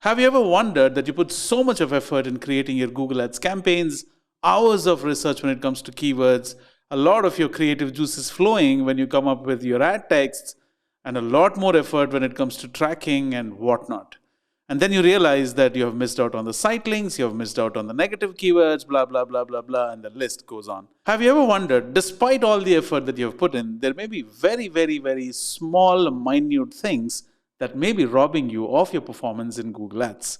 Have you ever wondered that you put so much of effort in creating your Google Ads campaigns, hours of research when it comes to keywords, a lot of your creative juices flowing when you come up with your ad texts, and a lot more effort when it comes to tracking and whatnot? And then you realize that you have missed out on the site links, you have missed out on the negative keywords, blah, blah, blah, blah, blah, and the list goes on. Have you ever wondered, despite all the effort that you have put in, there may be very, very, very small, minute things that may be robbing you of your performance in Google Ads?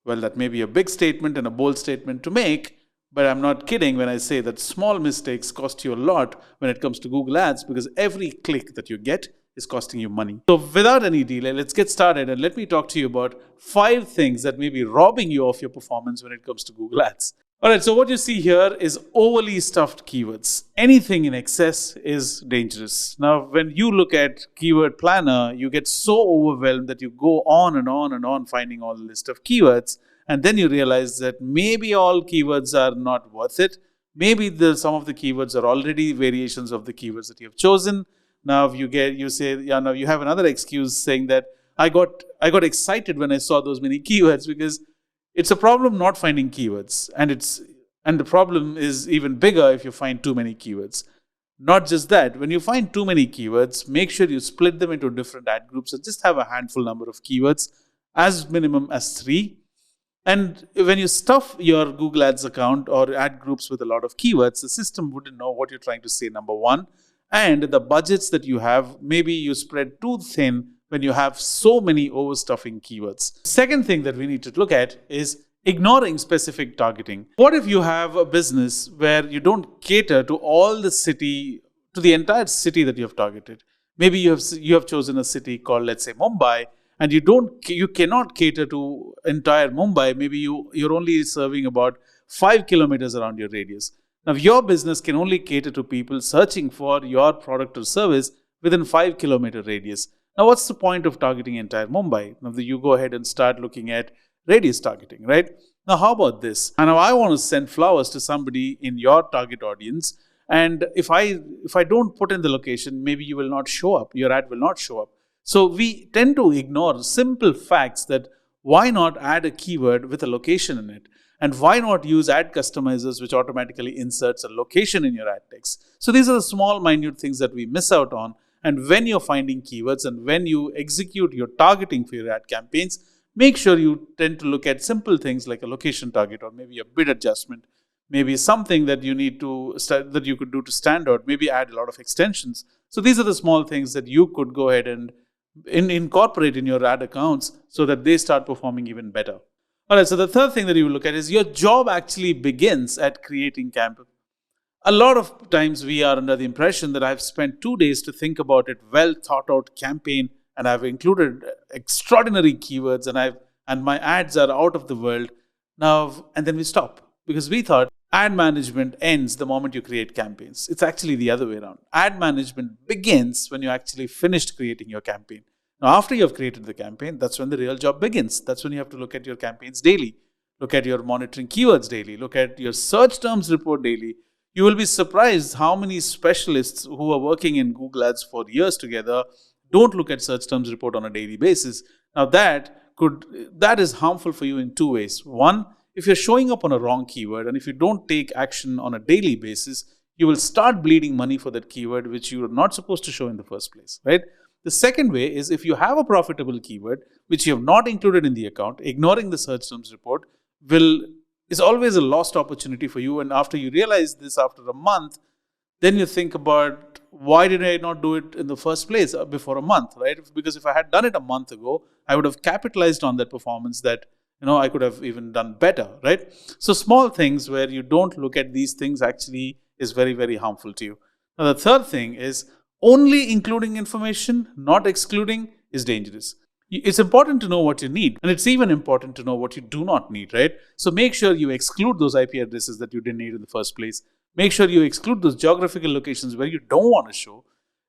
Well, that may be a big statement and a bold statement to make, but I'm not kidding when I say that small mistakes cost you a lot when it comes to Google Ads, because every click that you get is costing you money. So without any delay, let's get started and let me talk to you about 5 things that may be robbing you of your performance when it comes to Google Ads. Alright, so what you see here is overly stuffed keywords. Anything in excess is dangerous. Now, when you look at Keyword Planner, you get so overwhelmed that you go on and on and on finding all the list of keywords, and then you realize that maybe all keywords are not worth it. Maybe some of the keywords are already variations of the keywords that you have chosen. Now you say, yeah, now you have another excuse saying that I got excited when I saw those many keywords, because it's a problem not finding keywords, and the problem is even bigger if you find too many keywords. Not just that, when you find too many keywords, make sure you split them into different ad groups and just have a handful number of keywords, as minimum as 3. And when you stuff your Google Ads account or ad groups with a lot of keywords, the system wouldn't know what you're trying to say, number one. And the budgets that you have, maybe you spread too thin when you have so many overstuffing keywords. Second thing that we need to look at is ignoring specific targeting. What if you have a business where you don't cater to the entire city that you have targeted? Maybe you have chosen a city called, let's say, Mumbai, and you cannot cater to entire Mumbai. Maybe you're only serving about 5 kilometers around your radius. Now, your business can only cater to people searching for your product or service within 5 kilometer radius. Now, what's the point of targeting entire Mumbai? Now, you go ahead and start looking at radius targeting, right? Now, how about this? And now I want to send flowers to somebody in your target audience. And if I don't put in the location, maybe you will not show up. Your ad will not show up. So we tend to ignore simple facts that why not add a keyword with a location in it? And why not use ad customizers, which automatically inserts a location in your ad text? So these are the small, minute things that we miss out on. And when you're finding keywords and when you execute your targeting for your ad campaigns, make sure you tend to look at simple things like a location target, or maybe a bid adjustment, maybe something that you could do to stand out, maybe add a lot of extensions. So these are the small things that you could go ahead and incorporate in your ad accounts so that they start performing even better. All right, so the third thing that you will look at is your job actually begins at creating campaign. A lot of times we are under the impression that I've spent 2 days to think about it, well thought out campaign, and I've included extraordinary keywords, and my ads are out of the world now, and then we stop because we thought ad management ends the moment you create campaigns. It's actually the other way around. Ad management begins when you actually finished creating your campaign. Now, after you have created the campaign, that's when the real job begins. That's when you have to look at your campaigns daily, look at your monitoring keywords daily, look at your search terms report daily. You will be surprised how many specialists who are working in Google Ads for years together don't look at search terms report on a daily basis. Now that is harmful for you in 2 ways. One, if you're showing up on a wrong keyword and if you don't take action on a daily basis, you will start bleeding money for that keyword which you are not supposed to show in the first place, right? The second way is if you have a profitable keyword which you have not included in the account, ignoring the search terms report is always a lost opportunity for you. And after you realize this after a month, then you think about, why did I not do it in the first place before a month, right? Because if I had done it a month ago, I would have capitalized on that performance that I could have even done better, right? So small things where you don't look at these things actually is very, very harmful to you. Now, the third thing is only including information, not excluding, is dangerous. It's important to know what you need, and it's even important to know what you do not need, right? So make sure you exclude those IP addresses that you didn't need in the first place. Make sure you exclude those geographical locations where you don't want to show.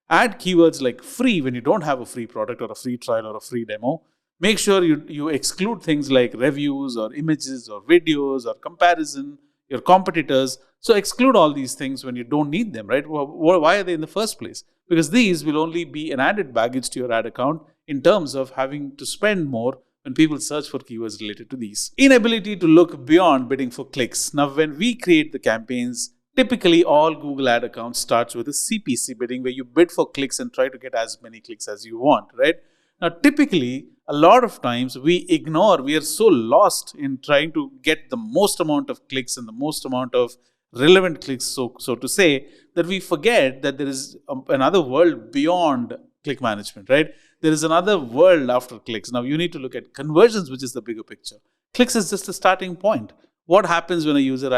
Add keywords like free when you don't have a free product or a free trial or a free demo. Make sure you exclude things like reviews or images or videos or comparison, your competitors. So exclude all these things when you don't need them, right? Why are they in the first place? Because these will only be an added baggage to your ad account in terms of having to spend more when people search for keywords related to these. Inability to look beyond bidding for clicks. Now, when we create the campaigns, typically all Google ad accounts starts with a CPC bidding, where you bid for clicks and try to get as many clicks as you want, right? Now, typically, a lot of times we are so lost in trying to get the most amount of clicks and the most amount of relevant clicks, so to say, that we forget that there is another world beyond click management, right? There is another world after clicks. Now, you need to look at conversions, which is the bigger picture. Clicks is just a starting point. What happens when a user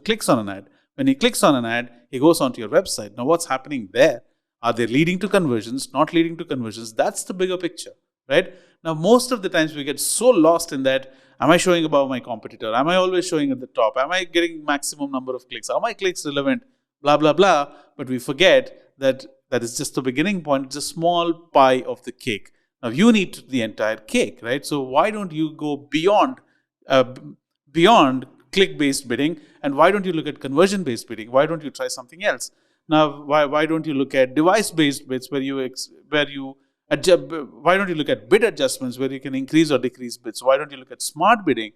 clicks on an ad? When he clicks on an ad, he goes onto your website. Now, what's happening there? Are they leading to conversions, not leading to conversions? That's the bigger picture, right? Now, most of the times we get so lost in that, am I showing above my competitor? Am I always showing at the top? Am I getting maximum number of clicks? Are my clicks relevant? Blah, blah, blah. But we forget that is just the beginning point. It's a small pie of the cake. Now, you need the entire cake, right? So why don't you go beyond click-based bidding, and why don't you look at conversion-based bidding? Why don't you try something else? Now, why don't you look at device-based bids why don't you look at bid adjustments where you can increase or decrease bids? Why don't you look at smart bidding?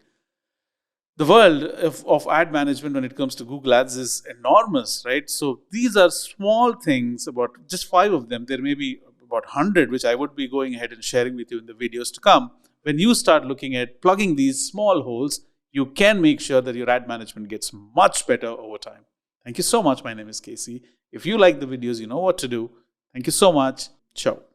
The world of ad management when it comes to Google Ads is enormous, right? So these are small things, about just 5 of them. There may be about 100, which I would be going ahead and sharing with you in the videos to come. When you start looking at plugging these small holes, you can make sure that your ad management gets much better over time. Thank you so much. My name is Casey. If you like the videos, you know what to do. Thank you so much. Ciao.